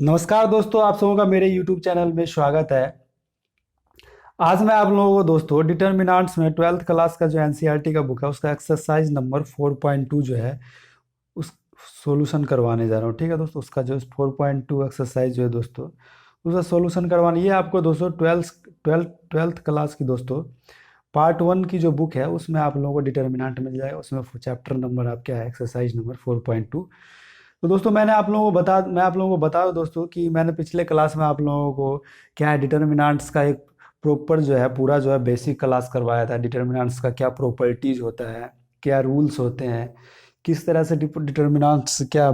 नमस्कार दोस्तों, आप सबों का मेरे YouTube चैनल में स्वागत है। आज मैं आप लोगों को दोस्तों डिटर्मिनेंट्स में 12th क्लास का जो एनसीईआरटी का बुक है उसका एक्सरसाइज नंबर 4.2 जो है उस सॉल्यूशन करवाने जा रहा हूँ। ठीक है दोस्तों, उसका जो 4.2 एक्सरसाइज जो है दोस्तों उसका सॉल्यूशन करवाना ये आपको दोस्तों ट्वेल्थ क्लास की दोस्तों पार्ट 1 की जो बुक है उसमें आप लोगों को डिटर्मिनेंट मिल जाएगा। उसमें चैप्टर नंबर आपका है एक्सरसाइज नंबर 4.2। तो दोस्तों मैं आप लोगों को बता दूं दोस्तों कि मैंने पिछले क्लास में आप लोगों को क्या है डिटर्मिनेंट्स का एक प्रॉपर जो है पूरा जो है बेसिक क्लास करवाया था। डिटर्मिनेंट्स का क्या प्रॉपर्टीज होता है, क्या रूल्स होते हैं, किस तरह से डिटर्मिनेंट्स क्या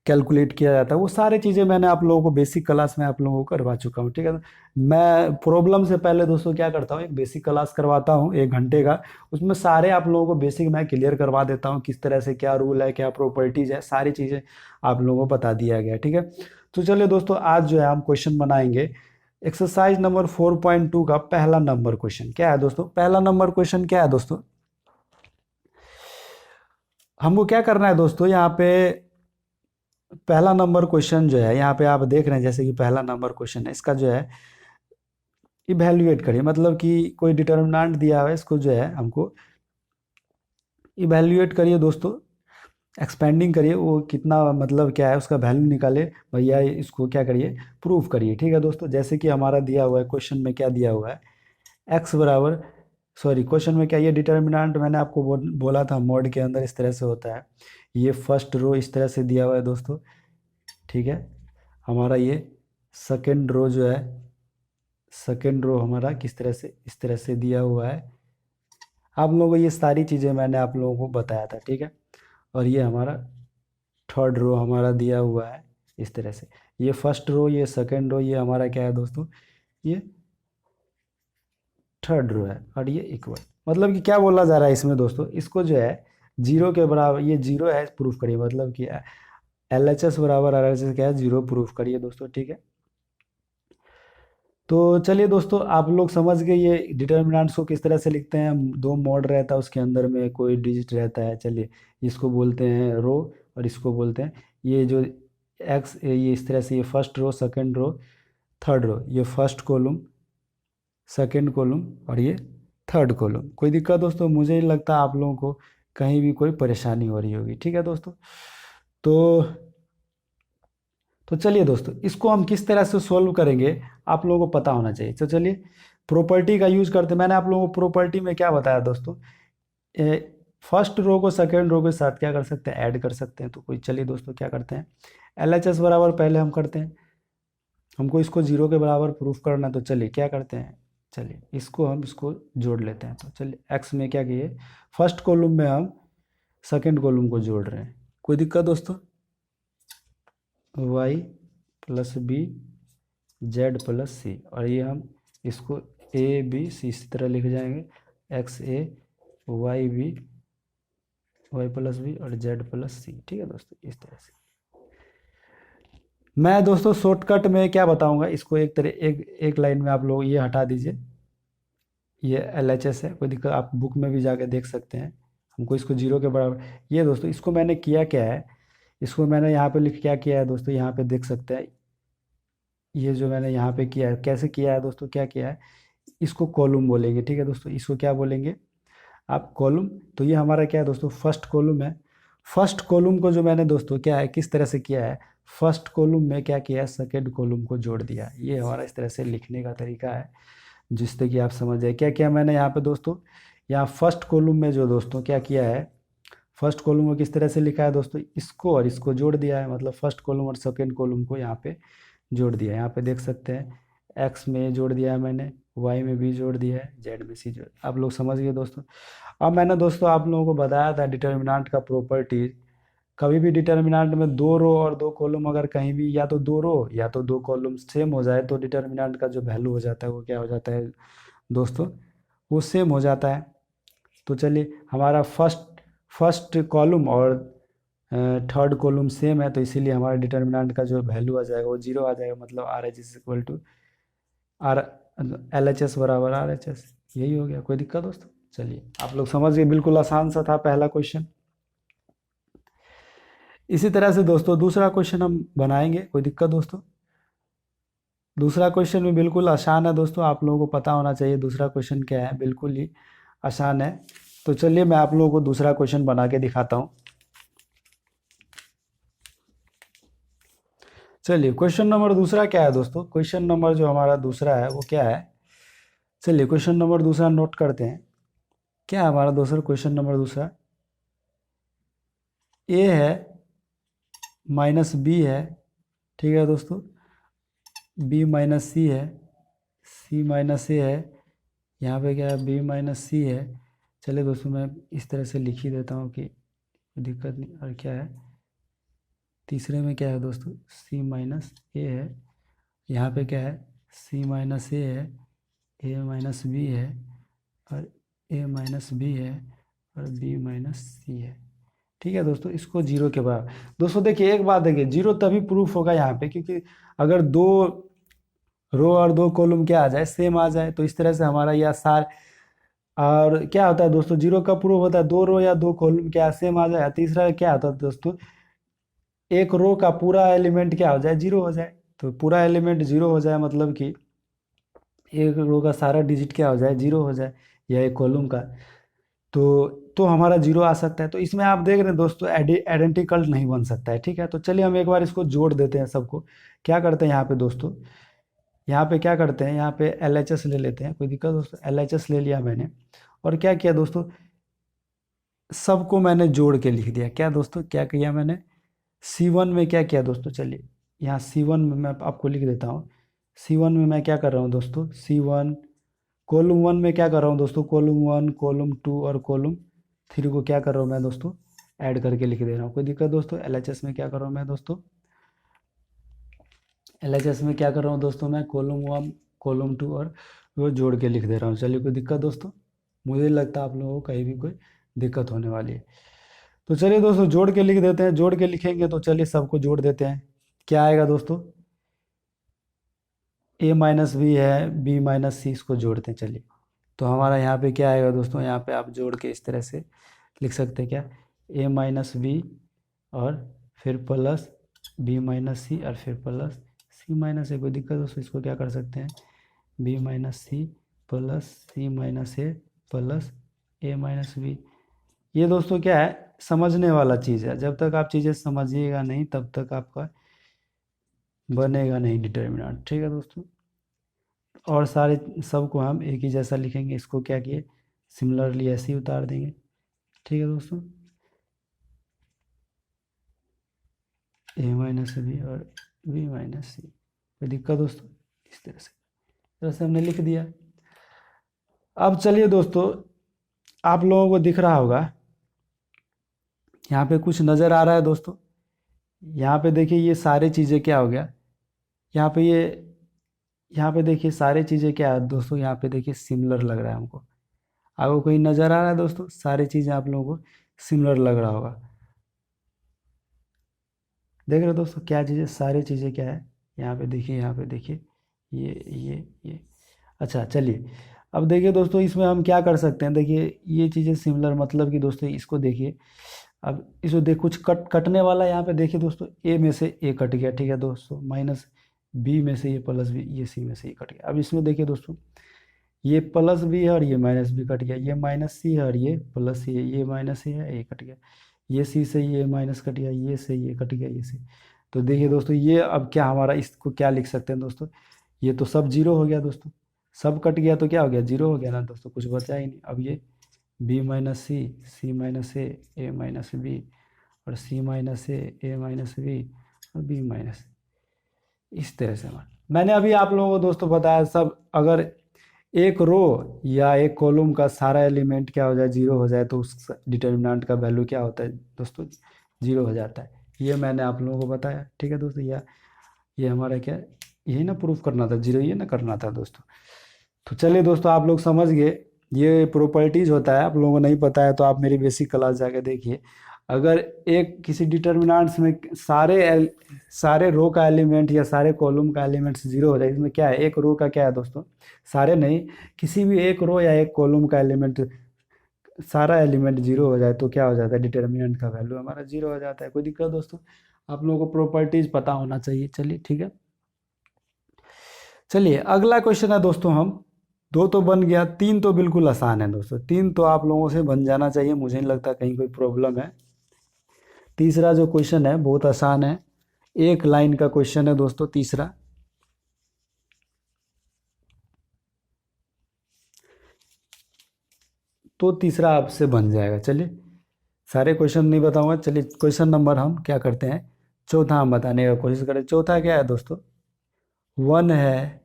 कैलकुलेट किया जाता है, वो सारी चीज़ें मैंने आप लोगों को बेसिक क्लास में आप लोगों को करवा चुका हूँ। ठीक है, मैं प्रॉब्लम से पहले दोस्तों क्या करता हूँ, एक बेसिक क्लास करवाता हूँ 1 घंटे का। उसमें सारे आप लोगों को बेसिक मैं क्लियर करवा देता हूँ, किस तरह से क्या रूल है, क्या प्रॉपर्टीज है, सारी चीज़ें आप लोगों को बता दिया गया है। ठीक है, तो चलिए दोस्तों आज जो है हम क्वेश्चन बनाएंगे। एक्सरसाइज नंबर 4.2 का पहला नंबर क्वेश्चन क्या है दोस्तों? पहला नंबर क्वेश्चन क्या है दोस्तों? हमको क्या करना है दोस्तों, यहाँ पे पहला नंबर क्वेश्चन जो है यहाँ पे आप देख रहे हैं, जैसे कि पहला नंबर क्वेश्चन है, इसका जो है इवेल्युएट करिए। मतलब कि कोई डिटर्मिनेंट दिया हुआ है, इसको जो है हमको इवेल्युएट करिए दोस्तों, एक्सपेंडिंग करिए, वो कितना मतलब क्या है उसका वैल्यू निकाले भैया, इसको क्या करिए प्रूफ करिए। ठीक है दोस्तों, जैसे कि हमारा दिया हुआ है क्वेश्चन में, क्या दिया हुआ है एक्स बराबर, सॉरी क्वेश्चन में क्या, ये डिटर्मिनेंट मैंने आपको बोला था मोड के अंदर इस तरह से होता है। ये फर्स्ट रो इस तरह से दिया हुआ है दोस्तों। ठीक है, हमारा ये सेकेंड रो जो है, सेकेंड रो हमारा किस तरह से इस तरह से दिया हुआ है। आप लोगों को ये सारी चीज़ें मैंने आप लोगों को बताया था। ठीक है, और ये हमारा थर्ड रो हमारा दिया हुआ है इस तरह से। ये फर्स्ट रो, ये सेकेंड रो, ये हमारा क्या है दोस्तों, ये थर्ड रो है, और ये इक्वल। मतलब कि क्या बोला जा रहा है इसमें दोस्तों, इसको जो है जीरो के बराबर, ये जीरो है प्रूफ करिए। मतलब कि एल एच एस बराबर आर एच एस क्या है, जीरो प्रूफ करिए दोस्तों। ठीक है, तो चलिए दोस्तों आप लोग समझ गए ये डिटर्मिनेंट्स को किस तरह से लिखते हैं। दो मोड रहता है, उसके अंदर में कोई डिजिट रहता है। चलिए इसको बोलते हैं रो और इसको बोलते हैं ये जो एक्स, ये इस तरह से, ये first row, second row, third row, ये फर्स्ट कॉलम, सेकंड कॉलम, और ये थर्ड कॉलम। कोई दिक्कत दोस्तों? मुझे नहीं लगता आप लोगों को कहीं भी कोई परेशानी हो रही होगी। ठीक है दोस्तों, तो चलिए दोस्तों इसको हम किस तरह से सॉल्व करेंगे आप लोगों को पता होना चाहिए। तो चलिए प्रॉपर्टी का यूज करते हैं। मैंने आप लोगों को प्रॉपर्टी में क्या बताया दोस्तों, फर्स्ट रो को सेकेंड रो के साथ क्या कर सकते हैं, ऐड कर सकते हैं। तो कोई चलिए दोस्तों क्या करते हैं, एल एच एस बराबर पहले हम करते हैं, हमको इसको जीरो के बराबर प्रूफ करना है। तो चलिए क्या करते हैं, चलिए इसको जोड़ लेते हैं। तो चलिए एक्स में क्या किए, फर्स्ट कॉलम में हम सेकेंड कॉलम को जोड़ रहे हैं। कोई दिक्कत दोस्तों? Y plus b z plus c, और ये हम इसको ए बी सी इसी तरह लिख जाएंगे, x a y b y plus b और जेड प्लस सी। ठीक है दोस्तों, इस तरह से मैं दोस्तों शॉर्टकट में क्या बताऊंगा, इसको एक तरह एक लाइन में आप लोग ये हटा दीजिए। ये एल एच एस है, कोई दिक्कत, आप बुक में भी जाके देख सकते हैं। हमको इसको जीरो के बराबर, ये दोस्तों इसको मैंने किया क्या है, इसको मैंने यहाँ पे लिख क्या किया है दोस्तों, यहाँ पे देख सकते हैं। ये जो मैंने यहाँ पे किया है, कैसे किया है दोस्तों, क्या किया है, इसको कॉलम बोलेंगे। ठीक है दोस्तों, इसको क्या बोलेंगे आप, कॉलम। तो ये हमारा क्या है दोस्तों, फर्स्ट कॉलम है। फर्स्ट कॉलम को जो मैंने दोस्तों क्या है, किस तरह से किया है, फर्स्ट कॉलम में क्या किया है, सेकेंड कॉलम को जोड़ दिया है। ये हमारा इस तरह से लिखने का तरीका है, जिससे कि आप समझ जाए क्या किया मैंने यहाँ पे दोस्तों। यहाँ फर्स्ट कॉलम में जो दोस्तों क्या किया है, फर्स्ट कॉलम को किस तरह से लिखा है दोस्तों, इसको और इसको जोड़ दिया है। मतलब फर्स्ट कॉलम और सेकेंड कॉलम को यहाँ पे जोड़ दिया है। यहाँ पे देख सकते हैं एक्स में जोड़ दिया है मैंने, वाई में भी जोड़ दिया है, जेड में सी जोड़। आप लोग समझ गए दोस्तों। अब मैंने दोस्तों आप लोगों को बताया था डिटर्मिनेंट का प्रॉपर्टीज। कभी भी डिटर्मिनेंट में दो रो और दो कॉलम अगर कहीं भी या तो दो रो या तो दो कॉलम सेम हो जाए, तो डिटर्मिनेंट का जो वैल्यू हो जाता है वो क्या हो जाता है दोस्तों, वो सेम हो जाता है। तो चलिए हमारा फर्स्ट फर्स्ट कॉलम और थर्ड कॉलम सेम है, तो इसीलिए हमारे डिटर्मिनेंट का जो वैल्यू आ जाएगा वो जीरो आ जाएगा। मतलब R H is equal to R, L H S बराबर आर एच एस। यही हो गया, कोई दिक्कत दोस्तों? चलिए आप लोग समझ गए, बिल्कुल आसान सा था पहला क्वेश्चन। इसी तरह से दोस्तों दूसरा क्वेश्चन हम बनाएंगे, कोई दिक्कत दोस्तों? दूसरा क्वेश्चन भी बिल्कुल आसान है दोस्तों, आप लोगों को पता होना चाहिए दूसरा क्वेश्चन क्या है, बिल्कुल ही आसान है। तो चलिए मैं आप लोगों को दूसरा क्वेश्चन बना के दिखाता हूँ। चलिए क्वेश्चन नंबर दूसरा क्या है दोस्तों? क्वेश्चन नंबर जो हमारा दूसरा है वो क्या है? चलिए क्वेश्चन नंबर दूसरा नोट करते हैं। क्या है हमारा दोस्तों क्वेश्चन नंबर दूसरा? ए है माइनस बी है, ठीक है दोस्तों, बी माइनस सी है, सी माइनस ए है, यहाँ पे क्या है बी माइनस सी है। चलिए दोस्तों मैं इस तरह से लिख ही देता हूँ कि दिक्कत नहीं। और क्या है तीसरे में? क्या है दोस्तों? सी माइनस ए है, यहाँ पे क्या है सी माइनस ए है, ए माइनस बी है, और ए माइनस बी है, और बी माइनस सी है। ठीक है दोस्तों, इसको जीरो के बराबर। दोस्तों देखिए एक बात देखिए, जीरो तभी प्रूफ होगा यहाँ पे क्योंकि अगर दो रो और दो कॉलम क्या आ जाए, सेम आ जाए, तो इस तरह से हमारा यह सार। और क्या होता है दोस्तों, जीरो का प्रूफ होता है दो रो या दो कॉलम क्या सेम आ जाए। तीसरा क्या होता है दोस्तों, एक रो का पूरा एलिमेंट क्या हो जाए, जीरो हो जाए। तो पूरा एलिमेंट जीरो हो जाए मतलब कि एक रो का सारा डिजिट क्या हो जाए, जीरो हो जाए, या एक कॉलम का। तो हमारा जीरो आ सकता है। तो इसमें आप देख रहे हैं दोस्तों आइडेंटिकल नहीं बन सकता है। ठीक है, तो चलिए हम एक बार इसको जोड़ देते हैं सबको। क्या करते हैं यहाँ पे दोस्तों, यहाँ पे क्या करते हैं, यहाँ पे एल एच एस ले लेते हैं, कोई दिक्कत दोस्तों? एल एच एस ले लिया मैंने, और क्या किया दोस्तों, सबको मैंने जोड़ के लिख दिया। क्या दोस्तों क्या किया मैंने, C1 में क्या किया दोस्तों, चलिए यहाँ C1 में मैं आपको लिख देता हूँ। C1 में मैं क्या कर रहा हूँ दोस्तों, C1 कॉलम 1 में क्या कर रहा हूँ दोस्तों, कॉलम 1 कॉलम 2 और कॉलम 3 को क्या कर रहा हूँ मैं दोस्तों, ऐड करके लिख दे रहा हूँ। कोई दिक्कत दोस्तों? LHS में क्या कर रहा हूँ मैं दोस्तों, LHS में क्या कर रहा हूँ दोस्तों, मैं कॉलम 1 कॉलम 2 और वो जोड़ के लिख दे रहा हूँ। चलिए कोई दिक्कत दोस्तों? मुझे नहीं लगता आप लोगों को कहीं भी कोई दिक्कत होने वाली है। तो चलिए दोस्तों जोड़ के लिख देते हैं। जोड़ के लिखेंगे तो चलिए सबको जोड़ देते हैं। क्या आएगा दोस्तों, ए माइनस बी है, बी माइनस सी, इसको जोड़ते हैं। चलिए तो हमारा यहाँ पे क्या आएगा दोस्तों, यहाँ पे आप जोड़ के इस तरह से लिख सकते हैं। क्या, ए माइनस बी और फिर प्लस बी माइनस सी और फिर प्लस सी माइनस ए। कोई दिक्कत दोस्तों? इसको क्या कर सकते हैं, बी माइनस सी प्लस सी माइनस ए प्लस ए माइनस बी। ये दोस्तों क्या है, समझने वाला चीज़ है। जब तक आप चीज़ें समझिएगा नहीं तब तक आपका बनेगा नहीं डिटर्मिनेंट। ठीक है दोस्तों, और सारे सबको हम एक ही जैसा लिखेंगे। इसको क्या किए, सिमिलरली ऐसे ही उतार देंगे। ठीक है दोस्तों, ए माइनस बी और बी माइनस सी। कोई दिक्कत दोस्तों? इस तरह से हमने लिख दिया। अब चलिए दोस्तों, आप लोगों को दिख रहा होगा यहाँ पे कुछ नज़र आ रहा है दोस्तों। यहाँ पे देखिए ये सारी चीज़ें क्या हो गया, यहाँ पे ये यहाँ पे देखिए सारी चीज़ें क्या है दोस्तों, यहाँ पे देखिए सिमिलर लग रहा है हमको। आपको कोई नज़र आ रहा है दोस्तों, सारी चीज़ें आप लोगों को सिमिलर लग रहा होगा। देख रहे हो दोस्तों क्या चीज़ें, सारी चीज़ें क्या है, यहाँ पे देखिए, यहाँ पे देखिए, ये। अच्छा चलिए, अब देखिए दोस्तों इसमें हम क्या कर सकते हैं। देखिए ये चीज़ें सिमिलर मतलब कि दोस्तों इसको देखिए, अब इसको देख कुछ कटने वाला यहाँ पे देखिए दोस्तों, ए में से ए कट गया। ठीक है दोस्तों, माइनस बी में से ये प्लस बी, ये सी में से ये कट गया। अब इसमें देखिए दोस्तों, ये प्लस बी है और ये माइनस बी कट गया, ये माइनस सी है और ये प्लस सी है, ये माइनस सी है ये कट गया, ये सी से ये माइनस कट गया, ये से ये कट गया, ये से। तो देखिए दोस्तों ये अब क्या हमारा, इसको क्या लिख सकते हैं दोस्तों, ये तो सब जीरो हो गया दोस्तों, सब कट गया तो क्या हो गया, जीरो हो गया ना दोस्तों, कुछ बचा ही नहीं। अब ये बी माइनस सी, सी माइनस ए माइनस बी, और सी माइनस ए माइनस बी, और बी माइनस। इस तरह से मैंने अभी आप लोगों को दोस्तों बताया, सब अगर एक रो या एक कॉलम का सारा एलिमेंट क्या हो जाए, जीरो हो जाए, तो उस डिटर्मिनेंट का वैल्यू क्या होता है दोस्तों, जीरो हो जाता है। ये मैंने आप लोगों को बताया। ठीक है दोस्तों, ये हमारा क्या, यही ना प्रूफ करना था, जीरो ये ना करना था दोस्तों। तो चलिए दोस्तों आप लोग समझ गए, ये प्रॉपर्टीज होता है। आप लोगों को नहीं पता है तो आप मेरी बेसिक क्लास जाके देखिए। अगर एक किसी डिटर्मिनेंट्स में सारे रो का एलिमेंट या सारे कॉलम का एलिमेंट जीरो हो जाए, इसमें क्या है, एक रो का क्या है दोस्तों, सारे नहीं, किसी भी एक रो या एक कॉलम का एलिमेंट सारा एलिमेंट जीरो हो जाए तो क्या हो जाता है, डिटर्मिनेंट का वैल्यू हमारा जीरो हो जाता है। कोई दिक्कत दोस्तों? आप लोगों को प्रॉपर्टीज पता होना चाहिए। चलिए ठीक है। चलिए अगला क्वेश्चन है दोस्तों, हम दो तो बन गया, तीन तो बिल्कुल आसान है दोस्तों, तीन तो आप लोगों से बन जाना चाहिए, मुझे नहीं लगता कहीं कोई प्रॉब्लम है। तीसरा जो क्वेश्चन है बहुत आसान है, एक लाइन का क्वेश्चन है दोस्तों तीसरा। तो तीसरा आपसे बन जाएगा। चलिए सारे क्वेश्चन नहीं बताऊंगा। चलिए क्वेश्चन नंबर हम क्या करते हैं, चौथा हम बताने का कोशिश करें। चौथा क्या है दोस्तों, वन है,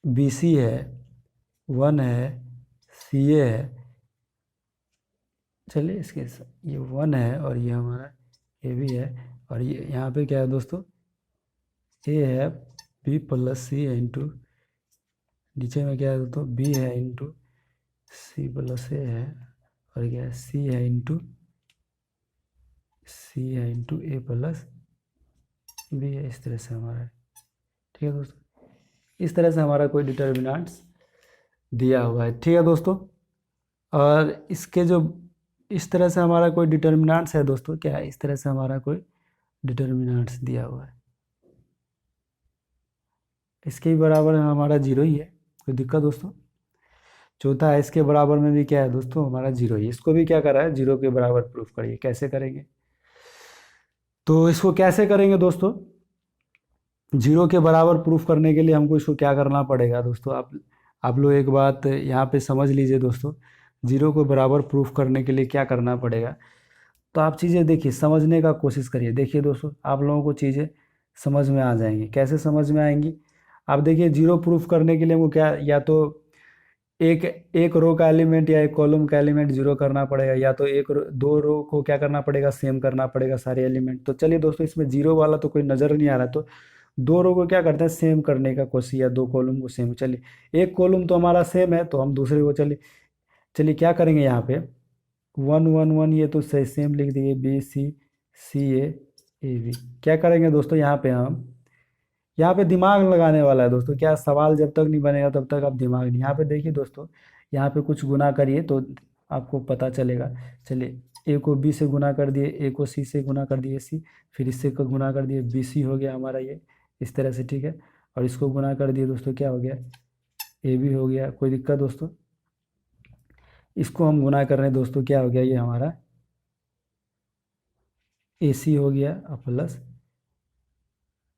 बी सी है, वन है, सी ए है। चलिए इसके ये वन है और ये हमारा ए भी है, और ये यहाँ पे क्या है दोस्तों, ए है, बी प्लस सी है इंटू, नीचे में क्या है दोस्तों, बी है इंटू सी प्लस ए है, और क्या है, सी है इंटू ए प्लस बी है। इस तरह से हमारा है। ठीक है दोस्तों, इस तरह से हमारा कोई डिटर्मिनेंट्स दिया हुआ है। ठीक है दोस्तों, और इसके जो इस तरह से हमारा कोई डिटर्मिनेंट्स है दोस्तों, क्या है, इस तरह से हमारा कोई डिटर्मिनेंट्स दिया हुआ है, इसके ही बराबर हमारा जीरो ही है। कोई दिक्कत दोस्तों? चौथा है, इसके बराबर में भी क्या है दोस्तों, हमारा जीरो ही है। इसको भी क्या करा है, जीरो के बराबर प्रूफ करिए। कैसे करेंगे, तो इसको कैसे करेंगे दोस्तों, जीरो के बराबर प्रूफ करने के लिए हमको इसको क्या करना पड़ेगा दोस्तों, आप लोग एक बात यहाँ पे समझ लीजिए दोस्तों, जीरो को बराबर प्रूफ करने के लिए क्या करना पड़ेगा। तो आप चीज़ें देखिए, समझने का कोशिश करिए। देखिए दोस्तों, आप लोगों को चीज़ें समझ में आ जाएंगी। कैसे समझ में आएंगी, आप देखिए, जीरो प्रूफ करने के लिए हमको क्या, या तो एक एक रो का एलिमेंट या एक कॉलम का एलिमेंट जीरो करना पड़ेगा, या तो दो रो को क्या करना पड़ेगा, सेम करना पड़ेगा सारे एलिमेंट। तो चलिए दोस्तों, इसमें जीरो वाला तो कोई नज़र नहीं आ रहा, तो दो रो को क्या करते हैं, सेम करने का कोशिश, या दो कॉलम को सेम। चलिए एक कॉलम तो हमारा सेम है, तो हम दूसरे को चलिए चलिए क्या करेंगे, यहाँ पे वन वन वन ये तो सही सेम लिख दिए, B C, C a B. क्या करेंगे दोस्तों, यहाँ पे हम, यहाँ पे दिमाग लगाने वाला है दोस्तों। क्या सवाल जब तक नहीं बनेगा तब तक आप दिमाग नहीं, यहाँ पे देखिए दोस्तों, यहाँ पे कुछ गुना करिए तो आपको पता चलेगा। चलिए ए को बी से गुना कर दिए, ए को सी से गुना कर दिए सी, फिर इससे को गुना कर दिए, बी सी हो गया हमारा ये, इस तरह से। ठीक है, और इसको गुना कर दिए दोस्तों, क्या हो गया, ए बी हो गया। कोई दिक्कत दोस्तों? इसको हम गुना कर रहे हैं दोस्तों, क्या हो गया, ये हमारा ए सी हो गया और प्लस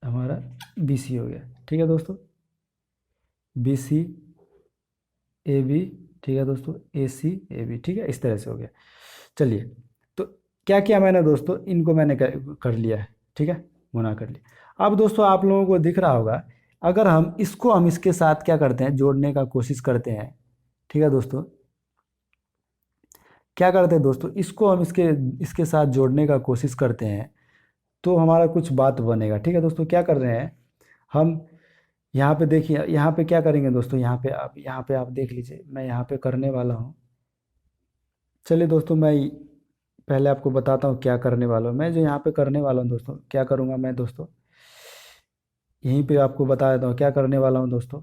हमारा बी सी हो गया। ठीक है दोस्तों, बी सी ए बी, ठीक है दोस्तों, ए सी ए बी। ठीक है, इस तरह से हो गया। चलिए, तो क्या किया मैंने दोस्तों, इनको मैंने कर लिया है। ठीक है, गुना कर लिया। अब दोस्तों आप लोगों को दिख रहा होगा, अगर हम इसके साथ क्या करते हैं, जोड़ने का कोशिश करते हैं। ठीक है दोस्तों, क्या करते हैं दोस्तों, इसको हम इसके इसके साथ जोड़ने का कोशिश करते हैं, तो हमारा कुछ बात बनेगा। ठीक है दोस्तों, क्या कर रहे हैं हम, यहाँ पे देखिए, यहाँ पे क्या करेंगे दोस्तों, यहाँ पे आप देख लीजिए, मैं यहाँ पे करने वाला हूँ। चलिए दोस्तों, मैं पहले आपको बताता हूँ क्या करने वाला हूँ। मैं जो यहाँ पे करने वाला हूँ दोस्तों, क्या करूँगा मैं दोस्तों, यहीं पे आपको बता देता हूँ क्या करने वाला हूँ दोस्तों।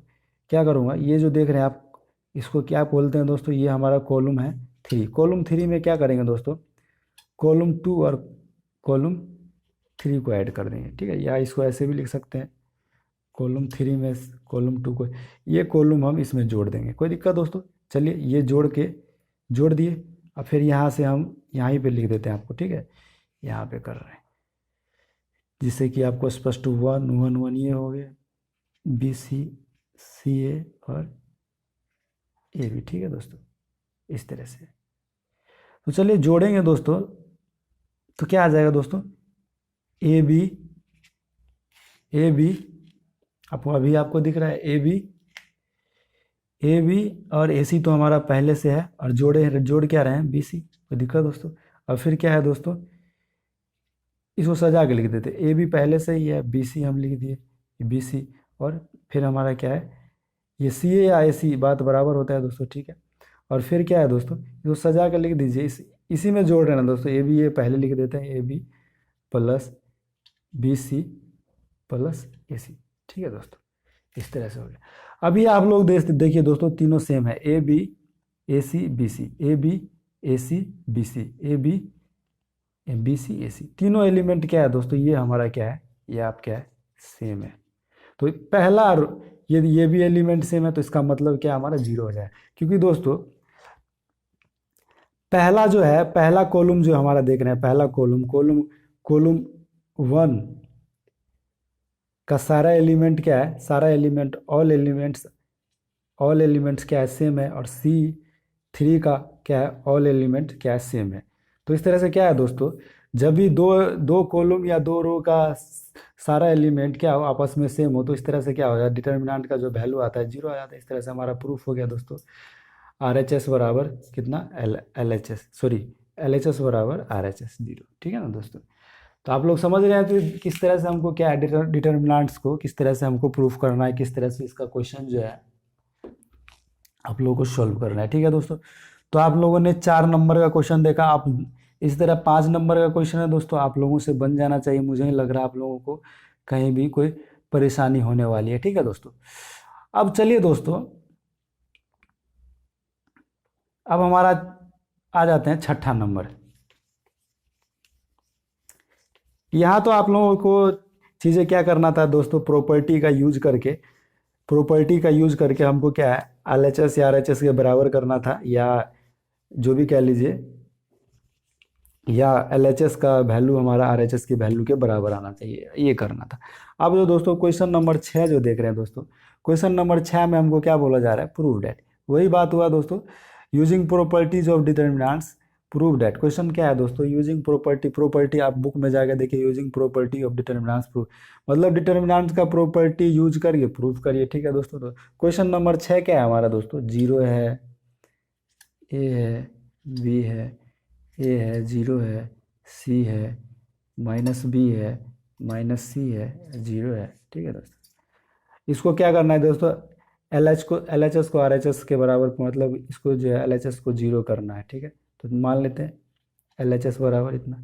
क्या करूँगा, ये जो देख रहे हैं आप, इसको क्या बोलते हैं दोस्तों, ये हमारा कॉलम है थ्री। कॉलम थ्री में क्या करेंगे दोस्तों, कॉलम टू और कॉलम थ्री को ऐड कर देंगे। ठीक है, या इसको ऐसे भी लिख सकते हैं, कॉलम थ्री में कॉलम टू को, ये कॉलम हम इसमें जोड़ देंगे। कोई दिक्कत दोस्तों? चलिए ये जोड़ दिए। अब फिर यहाँ से हम यहाँ पे लिख देते हैं आपको। ठीक है, यहाँ पे कर रहे हैं, जिससे कि आपको स्पष्ट, वन वन वन ये हो गया, बी सी, सी ए और ए बी। ठीक है दोस्तों, इस तरह से। तो चलिए जोड़ेंगे दोस्तों, तो क्या आ जाएगा दोस्तों, ए बी, ए बी, आपको अभी आपको दिख रहा है ए बी और ए सी तो हमारा पहले से है, और जोड़ क्या रहे हैं, बी सी। कोई दिक्कत दोस्तों? अब फिर क्या है दोस्तों, इसको सजा के लिख देते, ए बी पहले से ही है, बी सी हम लिख दिए, बी सी, और फिर हमारा क्या है, ये सी ए या ए सी बात बराबर होता है दोस्तों। ठीक है, और फिर क्या है दोस्तों, इसको सजा के लिख दीजिए, इसी में जोड़ रहे हैं ना दोस्तों, ए बी ये पहले लिख देते हैं, a b plus b c plus a c. ठीक है दोस्तों, इस तरह से हो गया। अभी आप लोग देखिए दोस्तों, तीनों सेम है, a b a c b C, a b a c b C, a b b C a c, तीनों एलिमेंट क्या है दोस्तों, ये हमारा क्या है, ये आप क्या है, सेम है। तो पहला यदि ये भी एलिमेंट सेम है तो इसका मतलब क्या, हमारा जीरो हो जाए। क्योंकि दोस्तों पहला जो है, पहला कॉलम जो हमारा देख रहे हैं, पहला कॉलम कॉलम कॉलम 1 का सारा एलिमेंट क्या है, सारा एलिमेंट ऑल एलिमेंट्स क्या है, सेम है। और C3 का क्या है, ऑल एलिमेंट क्या है, सेम है। तो इस तरह से क्या है दोस्तों, जब भी दो दो कॉलम या दो रो का सारा एलिमेंट क्या हो, आपस में सेम हो, तो इस तरह से क्या हो जाता है, डिटर्मिनेंट का जो वैल्यू आता है जीरो आ जाता है। इस तरह से हमारा प्रूफ हो गया दोस्तों, RHS बराबर कितना, LHS, सॉरी LHS बराबर RHS जीरो। ठीक है ना दोस्तों। तो आप लोग समझ रहे हैं कि किस तरह से हमको क्या है, डिटर्मिनेंट्स को किस तरह से हमको प्रूफ करना है, किस तरह से इसका क्वेश्चन जो है आप लोगों को सॉल्व करना है। ठीक है दोस्तों। तो आप लोगों ने 4 नंबर का क्वेश्चन देखा, आप इस तरह 5 नंबर का क्वेश्चन है दोस्तों, आप लोगों से बन जाना चाहिए। मुझे नहीं लग रहा आप लोगों को कहीं भी कोई परेशानी होने वाली है। ठीक है दोस्तों। अब चलिए दोस्तों, अब हमारा आ जाते हैं छठा नंबर। यहाँ तो आप लोगों को चीज़ें क्या करना था दोस्तों, प्रॉपर्टी का यूज करके हमको क्या है, LHS या RHS के बराबर करना था, या जो भी कह लीजिए, या LHS का वैल्यू हमारा RHS की वैल्यू के बराबर आना चाहिए, ये करना था। अब जो दोस्तों क्वेश्चन नंबर 6 जो देख रहे हैं दोस्तों, क्वेश्चन नंबर 6 में हमको क्या बोला जा रहा है, प्रूव दैट। वही बात हुआ दोस्तों, using properties of determinants prove that. Question क्या है दोस्तों, यूजिंग प्रॉपर्टी आप बुक में जाकर देखिए, using property of determinants prove, मतलब डिटर्मिनेंट्स का प्रॉपर्टी यूज करके प्रूव करिए। ठीक है दोस्तों। तो क्वेश्चन नंबर 6 क्या है हमारा दोस्तों, जीरो है, ए है, बी है, ए है, जीरो है, सी है, माइनस बी है, माइनस सी है, जीरो है। ठीक है दोस्तों। इसको क्या करना है दोस्तों, LHS को RHS के बराबर, मतलब इसको जो है LHS को जीरो करना है। ठीक है। तो मान लेते हैं LHS बराबर इतना।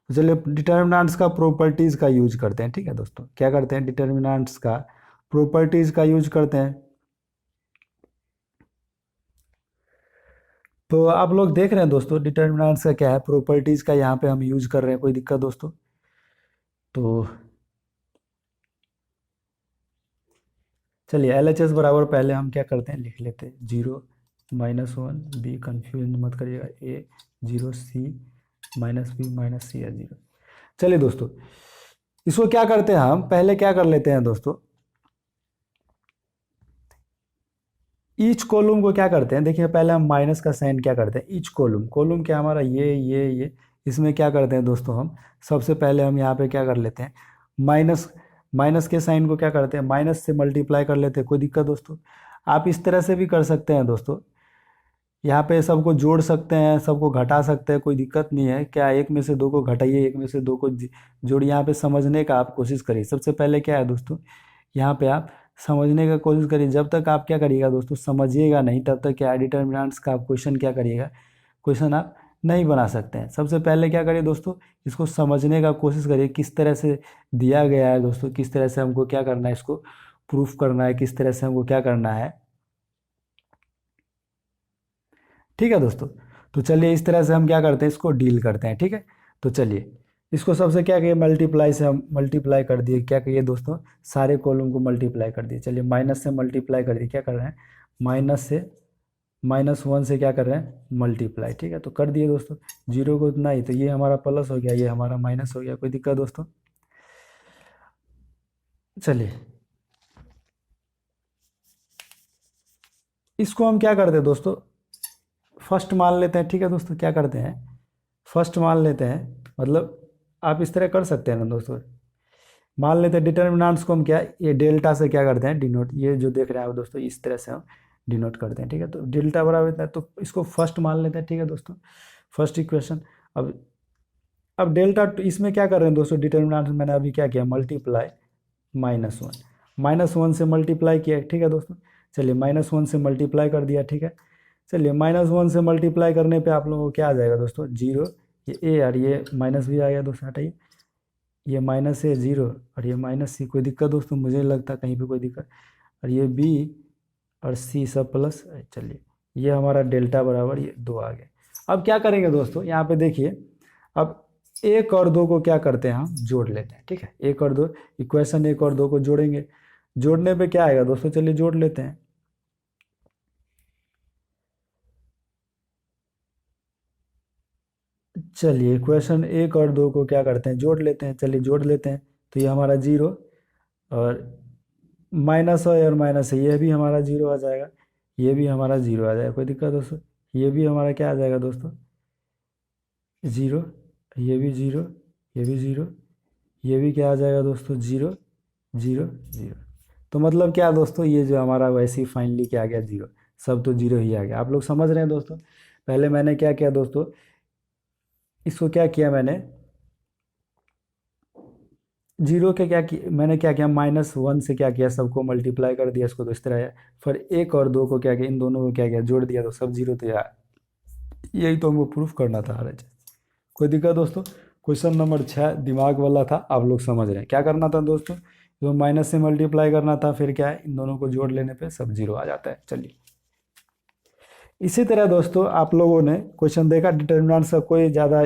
तो चलिए डिटर्मिनेंट्स का प्रॉपर्टीज़ का यूज करते हैं। ठीक है दोस्तों। क्या करते हैं, डिटर्मिनेंट्स का प्रॉपर्टीज़ का यूज करते हैं। तो आप लोग देख रहे हैं दोस्तों, डिटर्मिनेंट्स का क्या है, प्रॉपर्टीज़ का यहाँ पे हम यूज कर रहे हैं, कोई दिक्कत दोस्तों। तो चलिए LHS बराबर पहले हम क्या करते हैं, लिख लेते हैं, zero minus one, be confuse मत करिएगा, ए जीरो, सी माइनस बी माइनस सी है जीरो। चलिए दोस्तों, इसको क्या करते हैं, हम पहले क्या कर लेते हैं दोस्तों, ईच कॉलम को क्या करते हैं, देखिए पहले हम माइनस का साइन क्या करते हैं, ईच कॉलम क्या हमारा, ये इसमें क्या करते हैं दोस्तों, हम सबसे पहले हम यहाँ पे क्या कर लेते हैं, माइनस माइनस के साइन को क्या करते हैं, माइनस से मल्टीप्लाई कर लेते हैं। कोई दिक्कत दोस्तों, आप इस तरह से भी कर सकते हैं दोस्तों, यहाँ पे सबको जोड़ सकते हैं, सबको घटा सकते हैं, कोई दिक्कत नहीं है। क्या, एक में से दो को घटाइए, एक में से दो को जोड़िए। यहाँ पे समझने का आप कोशिश करिए। सबसे पहले क्या है दोस्तों, यहाँ पे आप समझने का कोशिश करिए। जब तक आप क्या करिएगा दोस्तों, समझिएगा नहीं, तब तक क्या डिटर्मिनेंट्स का आप क्वेश्चन क्या करिएगा, क्वेश्चन आप नहीं बना सकते हैं। सबसे पहले क्या करिए दोस्तों, इसको समझने का कोशिश करिए, किस तरह से दिया गया है दोस्तों, किस तरह से हमको क्या करना है, इसको प्रूफ करना है, किस तरह से हमको क्या करना है। ठीक है दोस्तों। तो चलिए इस तरह से हम क्या करते हैं, इसको डील करते हैं। ठीक है। तो चलिए इसको सबसे क्या करिए, मल्टीप्लाई से हम मल्टीप्लाई कर दिए, क्या करिए दोस्तों, सारे कॉलम को मल्टीप्लाई कर दिए। चलिए माइनस से मल्टीप्लाई कर दिए, क्या कर रहे हैं, माइनस वन से क्या कर रहे हैं, मल्टीप्लाई। ठीक है। तो कर दिए दोस्तों, जीरो को उतना ही, तो ये हमारा प्लस हो गया, ये हमारा माइनस हो गया। कोई दिक्कत दोस्तों। चलिए इसको हम क्या करते हैं दोस्तों, फर्स्ट मान लेते हैं। ठीक है दोस्तों। क्या करते हैं, फर्स्ट मान लेते हैं, मतलब आप इस तरह कर सकते हैं ना दोस्तों। मान लेते हैं डिटर्मिनेंट्स को हम क्या, ये डेल्टा से क्या करते हैं, डिनोट, ये जो देख रहे हैं आप दोस्तों, इस तरह से हम डिनोट करते हैं। ठीक है। तो डेल्टा बराबर इतना है, तो इसको फर्स्ट मान लेते हैं। ठीक है दोस्तों, फर्स्ट इक्वेशन। अब डेल्टा इसमें क्या कर रहे हैं दोस्तों, डिटर्मिनेंट मैंने अभी क्या किया, मल्टीप्लाई माइनस वन से मल्टीप्लाई किया। ठीक है दोस्तों। चलिए माइनस वन से मल्टीप्लाई कर दिया। ठीक है। चलिए माइनस वन से मल्टीप्लाई करने पे आप लोगों को क्या आ जाएगा दोस्तों, जीरो, ये ए और ये माइनस भी आ गया दोस्तों, हटाइए, ये माइनस है जीरो और ये माइनस सी। कोई दिक्कत दोस्तों, मुझे नहीं लगता कहीं पे कोई दिक्कत। और ये बी और सी सब प्लस, चलिए ये हमारा डेल्टा बराबर ये 2 आ गया। अब क्या करेंगे दोस्तों, यहाँ पे देखिए, अब 1 और 2 को क्या करते हैं, हम जोड़ लेते हैं। ठीक है, 1 और 2, इक्वेशन 1 और 2 को जोड़ेंगे। जोड़ने पे क्या आएगा दोस्तों, चलिए जोड़ लेते हैं। चलिए इक्वेशन 1 और 2 को क्या करते हैं, जोड़ लेते हैं। चलिए जोड़ लेते हैं। तो ये हमारा 0, और माइनस है और माइनस है, ये भी हमारा 0 आ जाएगा, ये भी हमारा 0 आ जाएगा। कोई दिक्कत दोस्तों, ये भी हमारा क्या आ जाएगा दोस्तों, 0, ये भी 0, ये भी 0, ये भी क्या आ जाएगा दोस्तों, 0 0 0। तो मतलब क्या दोस्तों, ये जो हमारा वैसे ही फाइनली क्या आ गया, 0। सब तो 0 ही आ गया। आप लोग समझ रहे हैं दोस्तों। पहले मैंने क्या किया दोस्तों, इसको क्या किया मैंने, 0 के क्या किया मैंने, क्या किया, -1 से क्या किया, सबको मल्टीप्लाई कर दिया इसको, तो इस तरह है। फिर 1 और 2 को क्या किया, इन दोनों को क्या किया, जोड़ दिया, तो सब 0 तो यार यही तो हमको प्रूफ करना था RHS। कोई दिक्कत दोस्तों। क्वेश्चन नंबर 6 दिमाग वाला था, आप लोग समझ रहे हैं क्या करना था दोस्तों, जो माइनस से मल्टीप्लाई करना था, फिर क्या है, इन दोनों को जोड़ लेने पे सब 0 आ जाता है। चलिए इसी तरह दोस्तों आप लोगों ने क्वेश्चन देखा, डिटर्मिनेंट्स का कोई ज़्यादा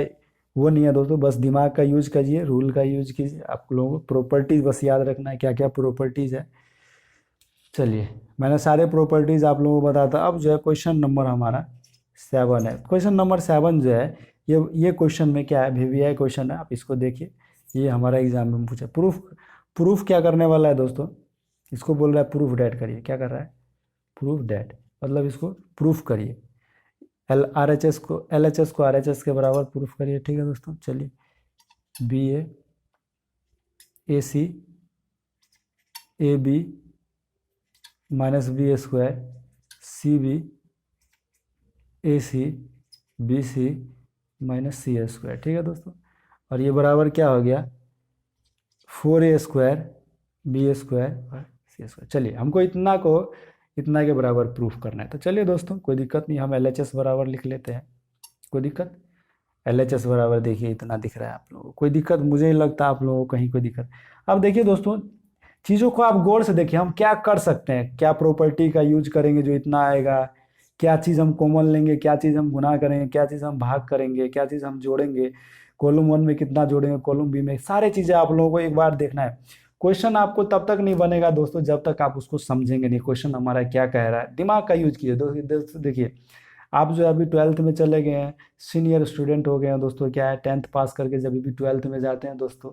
वो नहीं है दोस्तों, बस दिमाग का यूज करिए, रूल का यूज कीजिए। आप लोगों को प्रॉपर्टीज बस याद रखना है, क्या क्या प्रॉपर्टीज है। चलिए मैंने सारे प्रॉपर्टीज आप लोगों को बताता। अब जो है क्वेश्चन नंबर हमारा 7 है। क्वेश्चन नंबर 7 जो है, ये क्वेश्चन में क्या है, VVI क्वेश्चन है, आप इसको देखिए। ये हमारा एग्जाम में पूछा, प्रूफ प्रूफ क्या करने वाला है दोस्तों, इसको बोल रहा है प्रूफ डैट करिए। क्या कर रहा है, प्रूफ डैट, मतलब इसको प्रूफ करिए। LHS को RHS के बराबर प्रूफ करिए। ठीक है दोस्तों, चलिए BA AC AB -BA² CB AC BC -CA²। ठीक है दोस्तों, और ये बराबर क्या हो गया, 4A² BA² और C²। चलिए हमको इतना के बराबर प्रूफ करना है। तो चलिए दोस्तों कोई दिक्कत नहीं, हम LHS बराबर लिख लेते हैं। कोई दिक्कत, LHS बराबर देखिए इतना दिख रहा है आप लोगों को, कोई दिक्कत मुझे नहीं लगता आप लोगों को कहीं कोई दिक्कत। अब देखिए दोस्तों, चीज़ों को आप गौर से देखिए, हम क्या कर सकते हैं, क्या प्रॉपर्टी का यूज करेंगे जो इतना आएगा, क्या चीज़ हम कॉमन लेंगे, क्या चीज़ हम गुना करेंगे, क्या चीज़ हम भाग करेंगे, क्या चीज़ हम जोड़ेंगे, कॉलम 1 में कितना जोड़ेंगे, कॉलम बी में, सारी चीज़ें आप लोगों को एक बार देखना है। क्वेश्चन आपको तब तक नहीं बनेगा दोस्तों जब तक आप उसको समझेंगे नहीं, क्वेश्चन हमारा क्या कह रहा है। दिमाग का यूज कीजिए दोस्तों। देखिए आप जो अभी 12th में चले गए हैं, सीनियर स्टूडेंट हो गए हैं दोस्तों, क्या है 10th पास करके जब भी 12th में जाते हैं दोस्तों,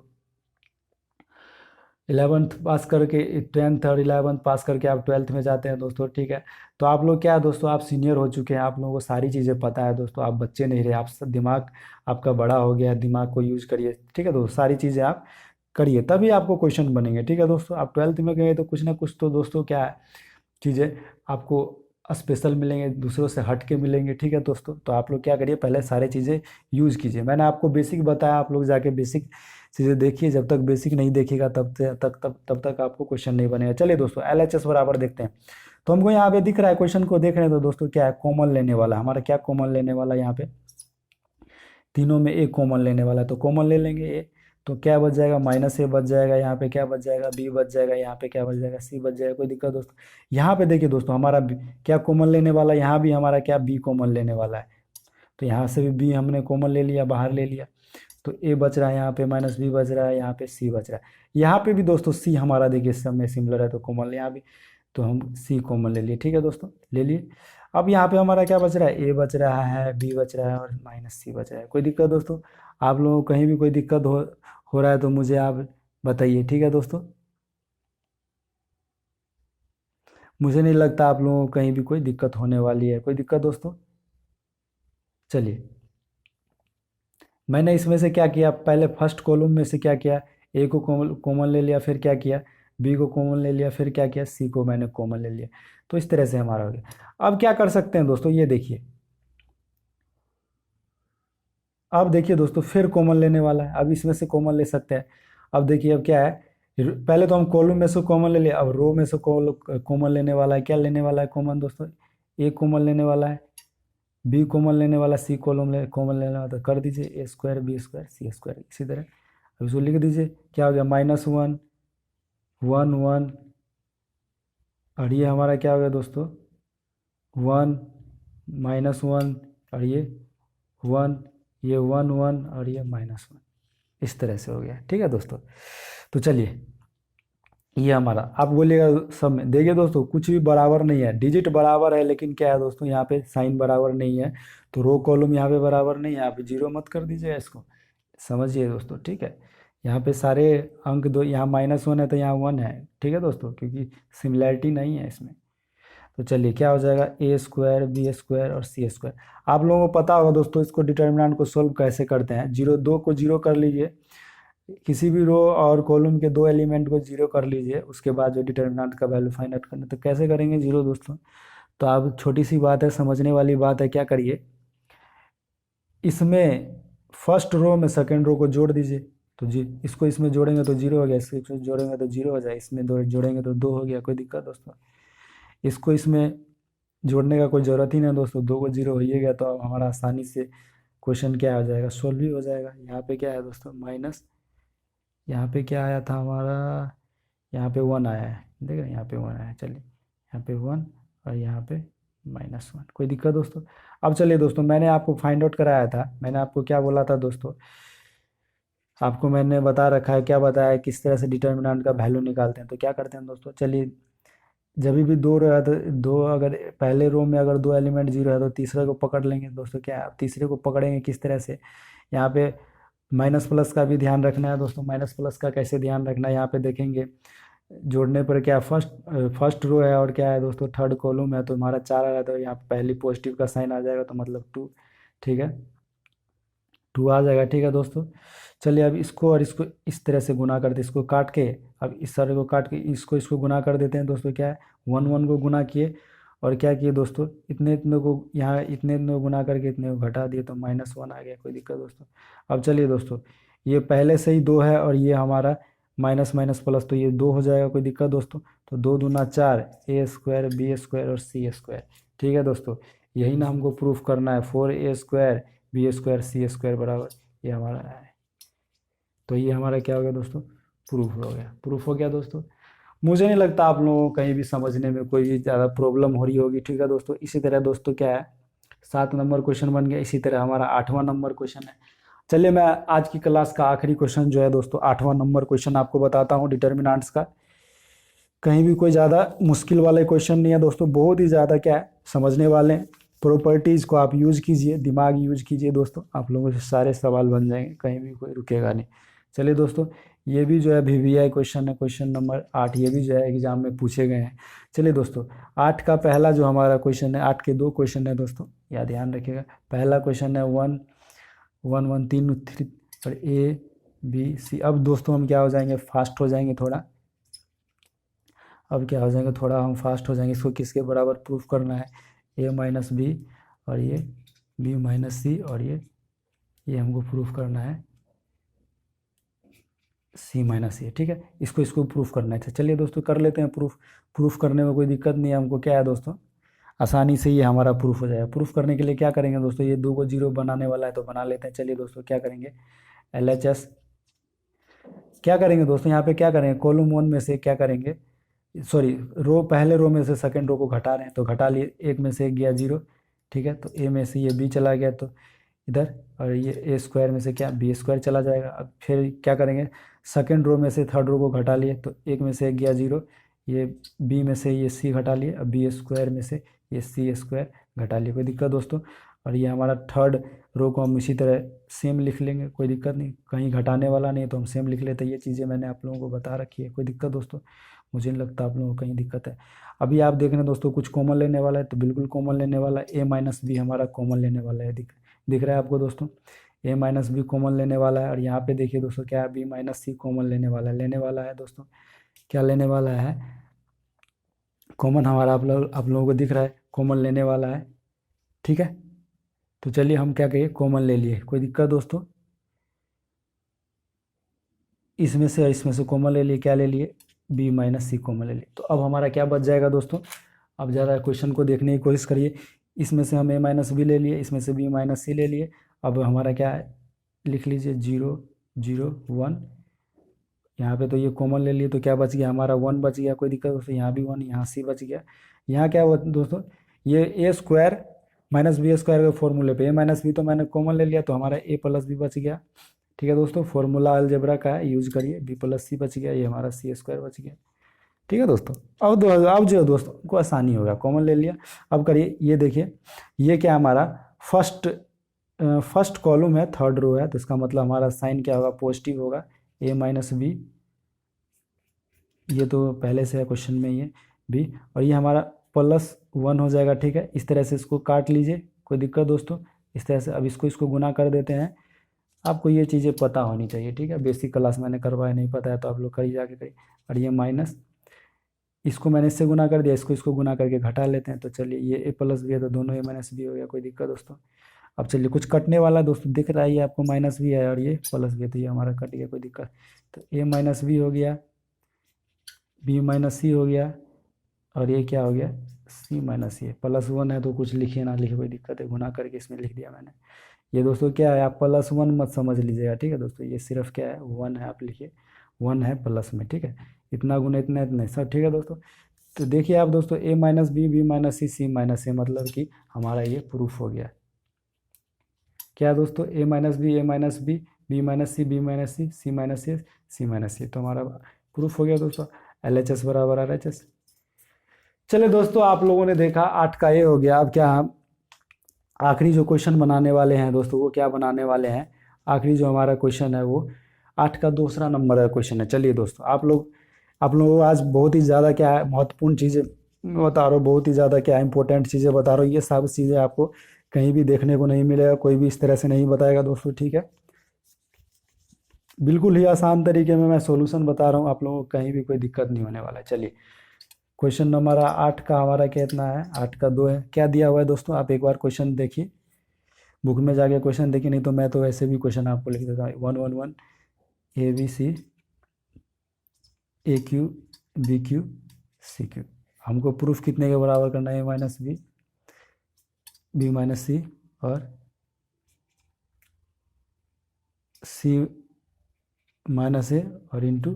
11th पास करके, 10th और 11th पास करके आप 12th में जाते हैं दोस्तों। ठीक है, तो आप लोग क्या है दोस्तों, आप सीनियर हो चुके हैं, आप लोगों को सारी चीज़ें पता है दोस्तों, आप बच्चे नहीं रहे, आप दिमाग आपका बड़ा हो गया है, दिमाग को यूज करिए। ठीक है दोस्तों, सारी चीज़ें आप करिए तभी आपको क्वेश्चन बनेंगे। ठीक है दोस्तों, आप 12th में गए तो कुछ ना कुछ तो दोस्तों क्या है, चीज़ें आपको स्पेशल मिलेंगे, दूसरों से हट के मिलेंगे। ठीक है दोस्तों, तो आप लोग क्या करिए, पहले सारी चीज़ें यूज़ कीजिए। मैंने आपको बेसिक बताया, आप लोग जाके बेसिक चीज़ें देखिए। जब तक बेसिक नहीं देखिएगा तब तक आपको क्वेश्चन नहीं बनेगा। चलिए दोस्तों LHS बराबर देखते हैं। तो हमको यहाँ पे दिख रहा है, क्वेश्चन को देख रहे हैं तो दोस्तों क्या है, कॉमन लेने वाला हमारा, क्या कॉमन लेने वाला है यहाँ पे, तीनों में एक कॉमन लेने वाला है, तो कॉमन ले लेंगे ए। तो क्या बच जाएगा, -A बच जाएगा, यहाँ पे क्या बच जाएगा, B बच जाएगा, यहाँ पे क्या बच जाएगा, C बच जाएगा। कोई दिक्कत दोस्तों, यहाँ पे देखिए दोस्तों हमारा क्या कॉमन लेने वाला है, यहाँ भी हमारा क्या B कॉमन लेने वाला है। तो यहाँ से भी B हमने कॉमन ले लिया, बाहर ले लिया, तो A बच रहा है, यहाँ पे -B बच रहा है, यहाँ पे C बच रहा है। यहाँ पे भी दोस्तों C हमारा देखिए सब में सिमिलर है, तो कॉमन यहाँ भी, तो हम C कॉमन ले लिए। ठीक है दोस्तों, ले लिए। अब यहाँ पे हमारा क्या बच रहा है, A बच रहा है, B बच रहा है और -C बच रहा है। कोई दिक्कत दोस्तों, आप लोगों को कहीं भी कोई दिक्कत हो रहा है तो मुझे आप बताइए। ठीक है दोस्तों, मुझे नहीं लगता आप लोगों को कहीं भी कोई दिक्कत होने वाली है। कोई दिक्कत दोस्तों, चलिए मैंने इसमें से क्या किया, पहले फर्स्ट कॉलम में से क्या किया, ए को कॉमन ले लिया, फिर क्या किया, बी को कॉमन ले लिया, फिर क्या किया, सी को मैंने कॉमन ले लिया। तो इस तरह से हमारा हो गया। अब क्या कर सकते हैं दोस्तों, ये देखिए, अब देखिए दोस्तों फिर कॉमन लेने वाला है, अब इसमें से कॉमन ले सकते हैं। अब देखिए अब क्या है, पहले तो हम कॉलम में से कॉमन ले लिया, अब रो में से कॉमन लेने वाला है। क्या लेने वाला है कॉमन दोस्तों, ए कॉमन लेने वाला है, बी कॉमन लेने वाला, सी कॉमन लेने वाला, तो कर दीजिए A² B² C²। इसी तरह अब इसको लिख दीजिए, क्या हो गया, -1 1 1, और ये हमारा क्या हो गया दोस्तों, 1 -1 और ये 1, ये 1 1 और ये -1, इस तरह से हो गया। ठीक है दोस्तों, तो चलिए ये हमारा, आप बोलिएगा सब में, देखिए दोस्तों कुछ भी बराबर नहीं है, डिजिट बराबर है लेकिन क्या है दोस्तों, यहाँ पे साइन बराबर नहीं है, तो रो कॉलम यहाँ पे बराबर नहीं है, यहाँ पे जीरो मत कर दीजिएगा इसको, समझिए दोस्तों। ठीक है, यहाँ पे सारे अंक दो, यहाँ -1 है तो यहाँ 1 है। ठीक है दोस्तों, क्योंकि सिमिलैरिटी नहीं है इसमें। तो चलिए क्या हो जाएगा, ए स्क्वायर बी स्क्वायर और सी स्क्वायर। आप लोगों को पता होगा दोस्तों इसको डिटर्मिनेंट को सोल्व कैसे करते हैं। जीरो, दो को जीरो कर लीजिए, किसी भी रो और कॉलम के दो एलिमेंट को जीरो कर लीजिए, उसके बाद जो डिटर्मिनेंट का वैल्यू फाइंड आउट करना, तो कैसे करेंगे जीरो दोस्तों। तो आप, छोटी सी बात है, समझने वाली बात है, क्या करिए, इसमें फर्स्ट रो में सेकंड रो को जोड़ दीजिए, तो जी इसको इसमें जोड़ेंगे तो जीरो हो गया, इसको जोड़ेंगे तो जीरो हो जाए, इसमें दो जोड़ेंगे तो दो हो गया, कोई दिक्कत दोस्तों। इसको इसमें जोड़ने का कोई ज़रूरत ही नहीं दोस्तों, दो को जीरो हो ही गया, तो अब हमारा आसानी से क्वेश्चन क्या हो जाएगा, सोल्व भी हो जाएगा। यहाँ पे क्या है दोस्तों, माइनस, यहाँ पे क्या आया था हमारा, यहाँ पे 1 आया है, देख रहे हैं यहाँ पे 1 आया है, चलिए यहाँ पे 1 और यहाँ पे -1, कोई दिक्कत दोस्तों। अब चलिए दोस्तों, मैंने आपको फाइंड आउट कराया था, मैंने आपको क्या बोला था दोस्तों, आपको मैंने बता रखा है, क्या बताया है, किस तरह से डिटर्मिनेंट का वैल्यू निकालते हैं। तो क्या करते हैं दोस्तों, चलिए जब भी दो रो है तो दो, अगर पहले रो में अगर दो एलिमेंट जीरो है तो तीसरे को पकड़ लेंगे दोस्तों। क्या है, अब तीसरे को पकड़ेंगे किस तरह से, यहाँ पे माइनस प्लस का भी ध्यान रखना है दोस्तों। माइनस प्लस का कैसे ध्यान रखना है, यहाँ पे देखेंगे जोड़ने पर क्या, फर्स्ट फर्स्ट रो है और क्या है दोस्तों, थर्ड कॉलम है, तो हमारा 4 आ रहा है, तो यहाँ पे पहली पॉजिटिव का साइन आ जाएगा, तो मतलब 2। ठीक है, 2 आ जाएगा। ठीक है दोस्तों, चलिए अब इसको और इसको इस तरह से गुना करते, इसको काट के, अब इस सारे को काट के इसको इसको गुना कर देते हैं दोस्तों। क्या है, 1 1 को गुना किए और क्या किए दोस्तों, इतने इतने को यहाँ इतने इतने को गुना करके इतने को घटा दिए, तो -1 आ गया, कोई दिक्कत दोस्तों। अब चलिए दोस्तों, ये पहले से ही 2 है और ये हमारा माइनस माइनस प्लस, तो ये 2 हो जाएगा, कोई दिक्कत दोस्तों। तो 2 दूना 4, ए स्क्वायर बी स्क्वायर और सी स्क्वायर। ठीक है दोस्तों, यही ना हमको प्रूफ करना है, 4a स्क्वायर बी स्क्वायर सी स्क्वायर बराबर, ये हमारा है। तो ये हमारा क्या हो गया दोस्तों, प्रूफ हो गया। प्रूफ हो गया दोस्तों, मुझे नहीं लगता आप लोगों को कहीं भी समझने में कोई भी ज़्यादा प्रॉब्लम हो रही होगी। ठीक है दोस्तों, इसी तरह दोस्तों क्या है, 7 नंबर क्वेश्चन बन गया, इसी तरह हमारा 8वां नंबर क्वेश्चन है। चलिए मैं आज की क्लास का आखिरी क्वेश्चन जो है दोस्तों, 8वां नंबर क्वेश्चन आपको बताता हूँ डिटर्मिनेंट्स का। कहीं भी कोई ज़्यादा मुश्किल वाले क्वेश्चन नहीं है दोस्तों, बहुत ही ज़्यादा क्या है, समझने वाले हैं। प्रॉपर्टीज़ को आप यूज कीजिए, दिमाग यूज कीजिए दोस्तों, आप लोगों से सारे सवाल बन जाएंगे, कहीं भी कोई रुकेगा नहीं। चलिए दोस्तों, ये भी जो है VVI क्वेश्चन है, क्वेश्चन नंबर 8, ये भी जो है एग्जाम में पूछे गए हैं। चलिए दोस्तों, 8 का पहला जो हमारा क्वेश्चन है, 8 के 2 क्वेश्चन है दोस्तों, या ध्यान रखिएगा। पहला क्वेश्चन है 1 1 1 3 3 और A B C। अब दोस्तों हम क्या हो जाएंगे, फास्ट हो जाएंगे थोड़ा। अब क्या हो जाएंगे, थोड़ा हम फास्ट हो जाएंगे। इसको किसके बराबर प्रूफ करना है, A-B और ये B-C और ये हमको प्रूफ करना है C-A। ठीक है, इसको इसको प्रूफ करना है। तो चलिए दोस्तों कर लेते हैं प्रूफ। प्रूफ करने में कोई दिक्कत नहीं है हमको, क्या है दोस्तों, आसानी से ये हमारा प्रूफ हो जाएगा। प्रूफ करने के लिए क्या करेंगे दोस्तों, ये 2 को 0 बनाने वाला है तो बना लेते हैं। चलिए दोस्तों क्या करेंगे, LHS क्या करेंगे दोस्तों, यहाँ पे क्या करेंगे, कॉलम 1 में से क्या करेंगे, सॉरी रो, पहले रो में से सेकंड रो को घटा रहे हैं, तो घटा लिए, एक में से एक गया 0। ठीक है, तो A में से ये B चला गया तो इधर, और ये A स्क्वायर में से क्या B स्क्वायर चला जाएगा। अब फिर क्या करेंगे, सेकंड रो में से थर्ड रो को घटा लिए, तो एक में से एक गया 0, ये B में से ये C घटा लिए, अब B स्क्वायर में से ये C स्क्वायर घटा लिए, कोई दिक्कत दोस्तों। और ये हमारा थर्ड रो को हम इसी तरह सेम लिख लेंगे, कोई दिक्कत नहीं, कहीं घटाने वाला नहीं तो हम सेम लिख लेते हैं। ये चीज़ें मैंने आप लोगों को बता रखी है, कोई दिक्कत दोस्तों, मुझे नहीं लगता आप लोगों को कहीं दिक्कत है। अभी आप देख रहे हैं दोस्तों, कुछ कॉमन लेने वाला है तो बिल्कुल कॉमन लेने वाला है, A-B हमारा कॉमन लेने वाला है, दिख रहा है आपको दोस्तों, A-B कॉमन लेने वाला है। और यहाँ पे देखिए दोस्तों क्या है, B-C कॉमन लेने वाला है दोस्तों, क्या लेने वाला है, कॉमन हमारा आप लोगों को दिख रहा है, कॉमन लेने वाला है। ठीक है, तो चलिए हम क्या कहिए, कॉमन ले लिए, कोई दिक्कत दोस्तों, इसमें से और इसमें से कॉमन ले लिए, क्या ले लिए, B-C कॉमन ले लिए। तो अब हमारा क्या बच जाएगा दोस्तों, अब ज़रा क्वेश्चन को देखने की कोशिश करिए, इसमें से हम A-B ले लिए, इसमें से B-C ले लिए। अब हमारा क्या है, लिख लीजिए 0 0 1, यहाँ पे तो ये कॉमन ले लिए, तो क्या बच गया हमारा, 1 बच गया, कोई दिक्कत दोस्तों, यहाँ भी 1, यहाँ C बच गया। यहाँ क्या हुआ दोस्तों, ये A square minus B square के फॉर्मूले पे ए माइनस बी तो मैंने कॉमन ले लिया, तो हमारा ए प्लस बी बच गया। ठीक है दोस्तों, फॉर्मूला अलजेब्रा का है, यूज करिए, बी प्लस सी बच गया, ये हमारा सी स्क्वायर बच गया। ठीक है दोस्तों, अब जो है दोस्तों को आसानी होगा, कॉमन ले लिया। अब करिए, ये देखिए, ये क्या हमारा फर्स्ट फर्स्ट कॉलम है, थर्ड रो है, तो इसका मतलब हमारा साइन क्या होगा, पॉजिटिव होगा, ए माइनस बी, ये तो पहले से है क्वेश्चन में ये बी, और ये हमारा प्लस वन हो जाएगा। ठीक है, इस तरह से इसको काट लीजिए, कोई दिक्कत दोस्तों, इस तरह से। अब इसको गुना कर देते हैं, आपको ये चीज़ें पता होनी चाहिए। ठीक है, बेसिक क्लास मैंने करवाया, नहीं पता है तो आप लोग करिए, जाके करिए। और ये माइनस, इसको मैंने इससे गुना कर दिया, इसको गुना करके घटा लेते हैं, तो चलिए ये ए प्लस बी है तो दोनों ए माइनस बी हो गया, कोई दिक्कत दोस्तों। अब चलिए कुछ कटने वाला है दोस्तों, दिख रहा है ये आपको, माइनस भी है और ये प्लस भी है, तो ये हमारा कट गया, कोई दिक्कत। तो ए माइनस बी हो गया, बी माइनस सी हो गया, और ये क्या हो गया, सी माइनस सी। प्लस वन है तो कुछ लिखिए ना लिखिए, कोई दिक्कत है, गुना करके इसमें लिख दिया मैंने। ये दोस्तों क्या है, आप प्लस वन मत समझ लीजिएगा। ठीक है दोस्तों, ये सिर्फ क्या है, वन है, आप लिखिए वन है प्लस में। ठीक है, इतना गुना इतना इतना सब। ठीक है दोस्तों, तो देखिए आप दोस्तों, a minus B, B minus C, C minus ए, मतलब कि हमारा ये प्रूफ हो गया। क्या है दोस्तों, a minus b, A minus B, B minus C, B minus C, C minus C, C minus सी, तो हमारा प्रूफ हो गया दोस्तों, एल एच एस बराबर आर एच एस। चलिए दोस्तों, आप लोगों ने देखा 8 का ये हो गया। अब क्या हम आखिरी जो क्वेश्चन बनाने वाले हैं दोस्तों, वो क्या बनाने वाले हैं, आखिरी जो हमारा क्वेश्चन है वो 8 का दूसरा नंबर का क्वेश्चन है। चलिए दोस्तों, आप लोगों को आज बहुत ही ज़्यादा क्या है, महत्वपूर्ण चीज़ें बता रहा हूँ, बहुत ही ज़्यादा क्या इंपॉर्टेंट चीज़ें बता रहा हूँ। ये सब चीज़ें आपको कहीं भी देखने को नहीं मिलेगा, कोई भी इस तरह से नहीं बताएगा दोस्तों। ठीक है, बिल्कुल ही आसान तरीके में मैं सॉल्यूशन बता रहा हूँ, आप लोगों को कहीं भी कोई दिक्कत नहीं होने वाला है। चलिए, क्वेश्चन नंबर 8 का हमारा कितना है, 8 का 2 है। क्या दिया हुआ है दोस्तों, आप एक बार क्वेश्चन देखिए, बुक में जाके क्वेश्चन देखिए, नहीं तो मैं तो वैसे भी क्वेश्चन आपको लिख देता हूँ। 1 1 1 A B C, A cube, B cube, C cube. हमको प्रूफ कितने के बराबर करना है, A minus B, B minus C, और सी माइनस ए, और into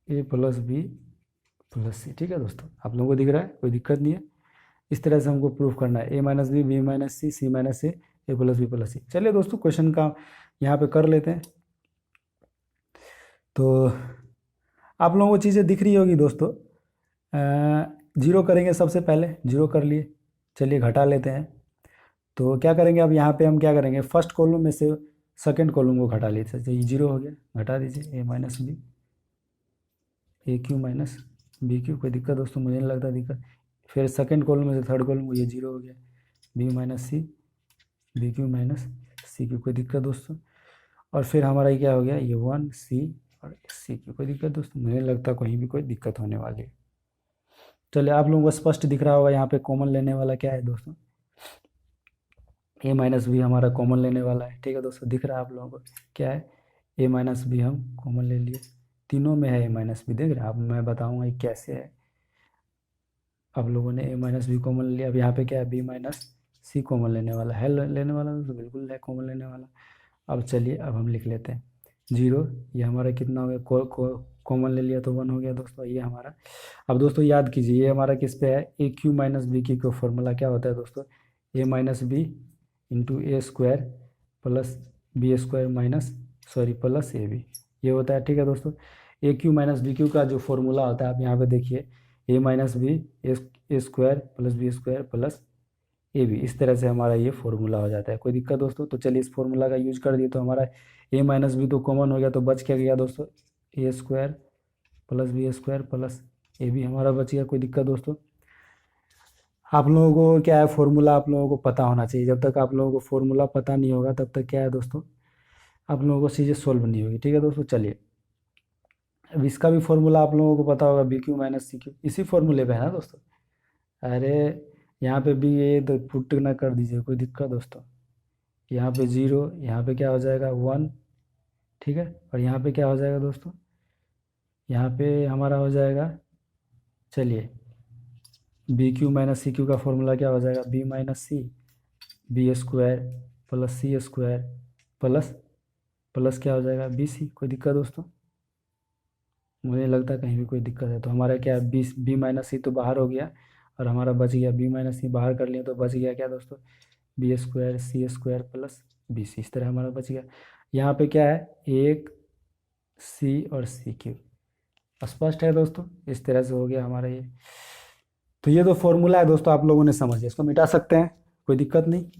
A plus B plus सी। ठीक है दोस्तों, आप लोगों को दिख रहा है, कोई दिक्कत नहीं है। इस तरह से हमको प्रूफ करना है, A minus B, B minus C, C minus A plus B plus सी। चलिए दोस्तों, क्वेश्चन का यहाँ पे कर लेते हैं। तो आप लोगों को चीज़ें दिख रही होगी दोस्तों। जीरो करेंगे, सबसे पहले जीरो कर लिए, चलिए घटा लेते हैं। तो क्या करेंगे, अब यहाँ पे हम क्या करेंगे, फर्स्ट कॉलम में से सेकंड कॉलम को घटा लेते हैं। तो ये जीरो हो गया, घटा दीजिए, ए माइनस बी, ए क्यू माइनस बी क्यू, कोई दिक्कत दोस्तों, मुझे नहीं लगता दिक्कत। फिर सेकंड कॉलम में से थर्ड कॉलम को, ये जीरो हो गया, बी माइनस सी, बी क्यू माइनस सी क्यू, कोई दिक्कत दोस्तों। और फिर हमारा ये क्या हो गया, ये वन सी और सी क्यू, कोई दिक्कत दोस्तों, मुझे नहीं लगता कहीं भी कोई दिक्कत होने वाली है। चलिए, आप लोगों को स्पष्ट दिख रहा होगा, यहाँ पे कॉमन लेने वाला क्या है दोस्तों, ए माइनस बी हमारा कॉमन लेने वाला है। ठीक है दोस्तों, दिख रहा है आप लोगों को क्या है, ए माइनस बी हम कॉमन ले लिए, तीनों में है ए माइनस बी, देख रहे हैं। अब मैं बताऊंगा ये कैसे है। आप लोगों ने ए माइनस बी कॉमन लिया, अब यहाँ पे क्या है, बी माइनस सी कॉमन लेने वाला है, लेने वाला दोस्तों, बिल्कुल है कॉमन लेने वाला। अब चलिए, अब हम लिख लेते हैं जीरो, ये हमारा कितना हो गया, कॉमन ले लिया तो वन हो गया दोस्तों, ये हमारा। अब दोस्तों याद कीजिए, ये हमारा किस पे है, a cube minus b cube का फॉर्मूला क्या होता है दोस्तों, a minus b into a square plus b square minus, sorry, plus a b, ये होता है। ठीक है दोस्तों, a cube minus b cube का जो फॉर्मूला होता है, आप यहाँ पे देखिए, a minus b, a square plus b square plus a b, इस तरह से हमारा ये फॉर्मूला हो जाता है। कोई दिक्कत दोस्तों, तो चलिए इस फॉर्मूला का यूज कर दिए, तो हमारा ए माइनस बी तो कॉमन हो गया, तो बच क्या गया दोस्तों, a square plus b square plus a b हमारा बच गया। कोई दिक्कत दोस्तों, आप लोगों को क्या है, फॉर्मूला आप लोगों को पता होना चाहिए। जब तक आप लोगों को फॉर्मूला पता नहीं होगा, तब तक क्या है दोस्तों, आप लोगों को चीज़ें सोल्व नहीं होगी। ठीक है दोस्तों, चलिए, अब इसका भी फॉर्मूला आप लोगों को पता होगा, बी क्यू माइनस सी क्यू, इसी फॉर्मूले पे है ना दोस्तों। अरे, यहाँ पे बी ए तो पुट ना कर दीजिए, कोई दिक्कत दोस्तों। यहाँ पे जीरो, यहाँ पे क्या हो जाएगा, वन। ठीक है, और यहाँ पे क्या हो जाएगा दोस्तों, यहाँ पे हमारा हो जाएगा, चलिए, बी क्यू माइनस सी क्यू का फॉर्मूला क्या हो जाएगा, बी माइनस सी, B square plus C square plus plus क्या हो जाएगा, बी सी। कोई दिक्कत दोस्तों, मुझे नहीं लगता कहीं भी कोई दिक्कत है। तो हमारा क्या है, बी माइनस सी तो बाहर हो गया, और हमारा बच गया बी माइनस सी, बाहर कर लिए तो बच गया क्या दोस्तों, बी स्क्वायर सी स्क्वायर प्लस बी सी, इस तरह हमारा बच गया। यहाँ पे क्या है, एक सी और सी क्यूब। स्पष्ट है दोस्तों, इस तरह से हो गया हमारा ये। तो ये तो फॉर्मूला है दोस्तों, आप लोगों ने समझ लिया, इसको मिटा सकते हैं, कोई दिक्कत नहीं।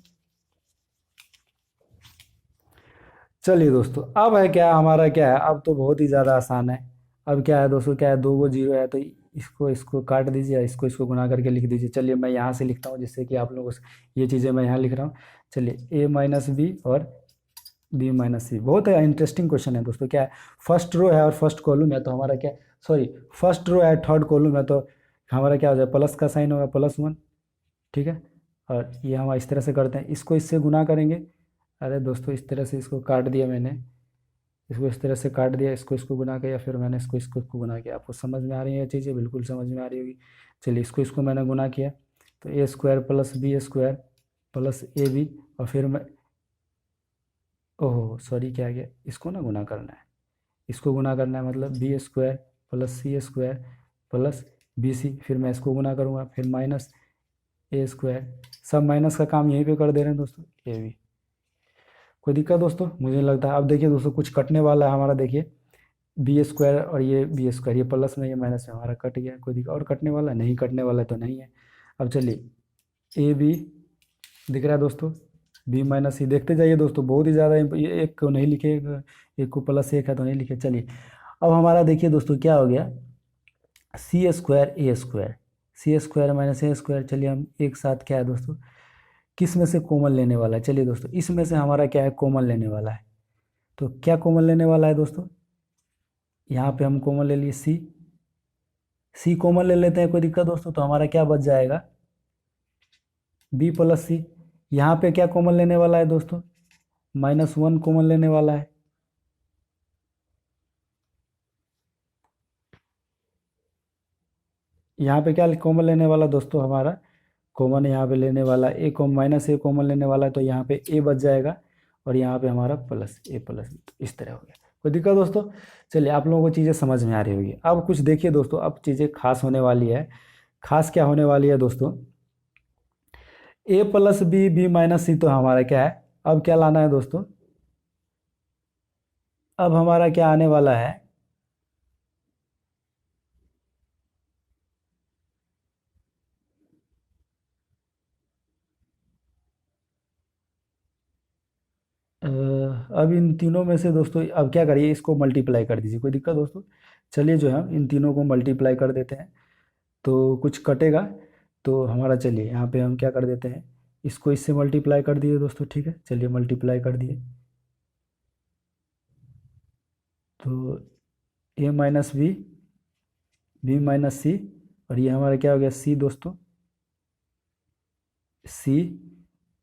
चलिए दोस्तों, अब है क्या हमारा, क्या है, अब तो बहुत ही ज़्यादा आसान है। अब क्या है दोस्तों, क्या है, दो गो जीरो है तो इसको इसको काट दीजिए, इसको इसको गुना करके लिख दीजिए। चलिए मैं यहाँ से लिखता हूँ, जिससे कि आप लोगों से ये चीज़ें मैं यहाँ लिख रहा हूँ। चलिए ए माइनस बी और बी माइनस सी। बहुत इंटरेस्टिंग क्वेश्चन है दोस्तों। क्या है, फर्स्ट रो है और फर्स्ट कॉलम है, तो हमारा क्या, सॉरी, फर्स्ट रो है थर्ड कॉलम है, तो हमारा क्या हो जाए, प्लस का साइन होगा, +1। ठीक है, और ये हम इस तरह से करते हैं, इसको इससे गुना करेंगे। अरे दोस्तों, इस तरह से इसको काट दिया मैंने, इसको इस तरह से काट दिया, इसको इसको गुना किया, फिर मैंने इसको गुना किया। आपको समझ में आ रही है ये चीज़ें, बिल्कुल समझ में आ रही होगी। चलिए, इसको मैंने गुना किया, तो a square plus b square plus a b, और फिर मैं, ओह सॉरी, क्या आ गया, इसको ना गुना करना है, इसको गुना करना है, मतलब B square plus C square plus b सी, फिर मैं इसको गुना करूँगा, फिर माइनस ए स्क्वायर, सब माइनस का काम यहीं पे कर दे रहे हैं दोस्तों, ए बी। कोई दिक्कत दोस्तों, मुझे नहीं लगता। अब देखिए दोस्तों, कुछ कटने वाला है हमारा, देखिए बी स्क्वायर और ये बी स्क्वायर, ये प्लस में ये माइनस में हमारा कट गया। कोई दिक्कत और कटने वाला है? नहीं कटने वाला तो नहीं है। अब चलिए, ए बी दिख रहा है दोस्तों, बी माइनस सी, देखते जाइए दोस्तों, बहुत ही ज़्यादा। ये एक को नहीं लिखे, एक को +1 है तो नहीं लिखे। चलिए, अब हमारा देखिए दोस्तों क्या हो गया, सी स्क्वायर ए स्क्वायर, सी स्क्वायर माइनस ए स्क्वायर। चलिए, हम एक साथ क्या है दोस्तों, किस में से कॉमन लेने वाला है? चलिए दोस्तों, इसमें से हमारा क्या है, कॉमन लेने वाला है। तो क्या कॉमन लेने वाला है दोस्तों, यहाँ पे हम कॉमन ले लिए सी, सी कॉमन ले लेते हैं, कोई दिक्कत दोस्तों। तो हमारा क्या बच जाएगा, बी प्लस सी। यहाँ पे क्या कॉमन लेने वाला है दोस्तों, -1 कॉमन लेने वाला है। यहाँ पे क्या कॉमन लेने वाला दोस्तों, हमारा कॉमन यहाँ पे लेने वाला ए को -a कॉमन लेने वाला है, तो यहाँ पे ए बच जाएगा, और यहाँ पे हमारा प्लस ए प्लस बी, तो इस तरह हो गया। कोई दिक्कत दोस्तों? चलिए, आप लोगों को चीज़ें समझ में आ रही होगी। अब कुछ देखिए दोस्तों, अब चीज़ें खास होने वाली है। खास क्या होने वाली है दोस्तों, ए प्लस बी बी माइनस सी, तो हमारा क्या है, अब क्या लाना है दोस्तों, अब हमारा क्या आने वाला है, अब इन तीनों में से दोस्तों, अब क्या करिए, इसको मल्टीप्लाई कर दीजिए। कोई दिक्कत दोस्तों? चलिए, जो है हम इन तीनों को मल्टीप्लाई कर देते हैं, तो कुछ कटेगा। तो हमारा, चलिए यहाँ पे हम क्या कर देते हैं, इसको इससे मल्टीप्लाई कर दिए दोस्तों। ठीक है, चलिए मल्टीप्लाई कर दिए, तो ए minus B B minus C, और ये हमारा क्या हो गया, सी दोस्तों, सी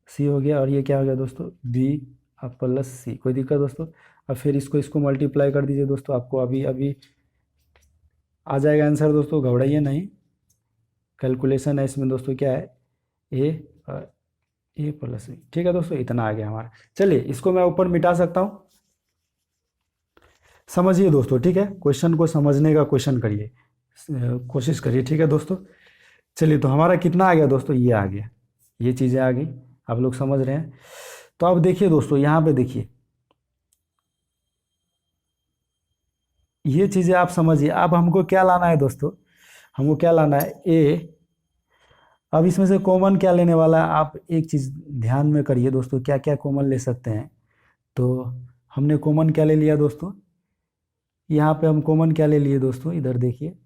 सी हो गया, और ये क्या हो गया दोस्तों, बी अब प्लस सी। कोई दिक्कत दोस्तों? अब फिर इसको मल्टीप्लाई कर दीजिए दोस्तों, आपको अभी अभी आ जाएगा आंसर दोस्तों, घबराइए नहीं। कैलकुलेशन है इसमें दोस्तों, क्या है, ए और ए प्लस बी। ठीक है दोस्तों, इतना आ गया हमारा। चलिए, इसको मैं ऊपर मिटा सकता हूँ। समझिए दोस्तों, ठीक है, क्वेश्चन को समझने का क्वेश्चन करिए, कोशिश करिए। ठीक है दोस्तों, चलिए, तो हमारा कितना आ गया दोस्तों, ये आ गया, ये चीज़ें आ गई, आप लोग समझ रहे हैं। तो अब देखिए दोस्तों, यहाँ पे देखिए, ये चीज़ें आप समझिए। अब हमको क्या लाना है दोस्तों, हमको क्या लाना है, ए। अब इसमें से कॉमन क्या लेने वाला है, आप एक चीज़ ध्यान में करिए दोस्तों, क्या क्या कॉमन ले सकते हैं। तो हमने कॉमन क्या ले लिया दोस्तों, यहाँ पे हम कॉमन क्या ले लिए दोस्तों, इधर देखिए,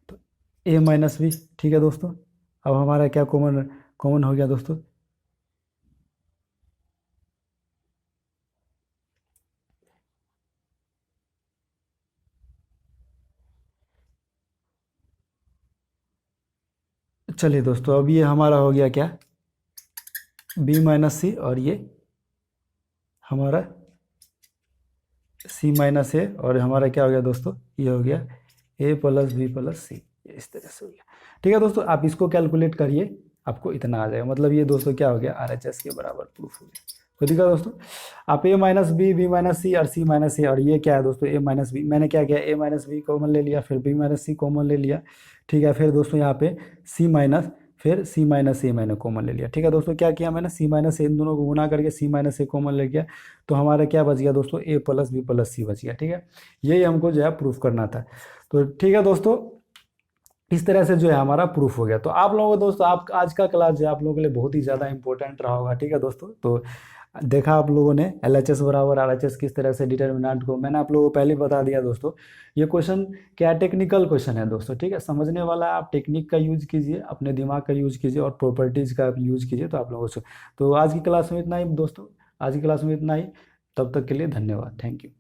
तो ए माइनस बी। ठीक है दोस्तों, अब हमारा क्या कॉमन कॉमन हो गया दोस्तों, चलिए दोस्तों, अब ये हमारा हो गया क्या, बी माइनस सी, और ये हमारा सी माइनस ए, और हमारा क्या हो गया दोस्तों, ये हो गया ए प्लस बी प्लस सी, इस तरह से हो गया। ठीक है दोस्तों, आप इसको कैलकुलेट करिए, आपको इतना आ जाएगा। मतलब ये दोस्तों क्या हो गया, RHS के बराबर प्रूफ हो गया। कोई दिक्कत दोस्तों? आप ए minus B, B minus C और सी माइनस ए, और ये क्या है दोस्तों, ए माइनस बी। मैंने क्या किया, ए माइनस बी कॉमन ले लिया, फिर बी माइनस सी कॉमन ले लिया, ठीक है। फिर दोस्तों यहाँ पे सी माइनस, फिर सी माइनस ए मैंने कॉमन ले लिया, ठीक है दोस्तों। क्या किया मैंने, सी माइनस ए, इन दोनों को गुना करके सी माइनस ए कॉमन ले गया, तो हमारा क्या बच गया दोस्तों, ए प्लस बी प्लस सी बच गया, ठीक है। यही हमको जो है प्रूफ करना था। तो ठीक है दोस्तों, इस तरह से जो है हमारा प्रूफ हो गया। तो आप लोगों को दोस्तों, आप आज का क्लास जो है आप लोगों के लिए बहुत ही ज़्यादा इंपॉर्टेंट रहा होगा, ठीक है दोस्तों। तो देखा आप लोगों ने एल एच एस बराबर आर एच एस किस तरह से डिटर्मिनेंट को, मैंने आप लोगों को पहले ही बता दिया दोस्तों। ये क्वेश्चन क्या टेक्निकल क्वेश्चन है दोस्तों, ठीक है, समझने वाला है। आप टेक्निक का यूज कीजिए, अपने दिमाग का यूज कीजिए और प्रॉपर्टीज़ का यूज कीजिए, तो आप लोगों को। तो आज की क्लास में इतना ही दोस्तों, आज की क्लास में इतना ही। तब तक के लिए धन्यवाद, थैंक यू।